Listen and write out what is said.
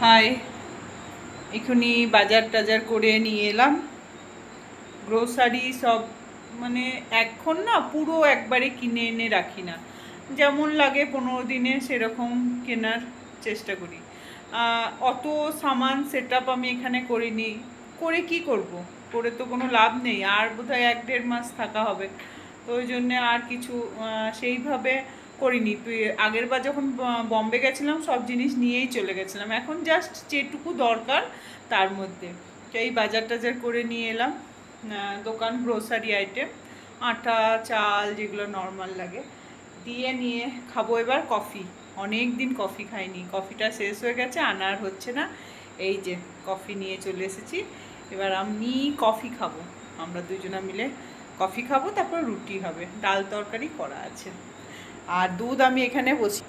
High, এখনই বাজার টাজার করে নিয়ে এলাম। গ্রোসারি সব মানে এখন না পুরো একবারে কিনে এনে রাখি না, যেমন লাগে 15 দিনে সেরকম কেনার চেষ্টা করি। অত সামান সেট আপ আমি এখানে করিনি। করে কি করব? করে তো কোনো লাভ নেই, আর বোধহয় 1-1.5 মাস থাকা হবে। তো ওই জন্যে আর কিছু সেইভাবে করিনি। তুই আগের বার যখন বম্বে গেছিলাম সব জিনিস নিয়েই চলে গেছিলাম, এখন জাস্ট যেটুকু দরকার তার মধ্যে। তো এই বাজার টাজার করে নিয়ে এলাম। দোকান গ্রোসারি আইটেম, আটা চাল যেগুলো নর্মাল লাগে দিয়ে নিয়ে খাবো এবার কফি। অনেক দিন কফি খাইনি, কফিটা শেষ হয়ে গেছে, আনার হচ্ছে না। এই যে কফি নিয়ে চলে এসেছি, এবার আমি কফি খাবো। আমরা দুজনা মিলে কফি খাবো, তারপর রুটি হবে, ডাল তরকারি করা আছে। আর দুধ আমি এখানে বসি।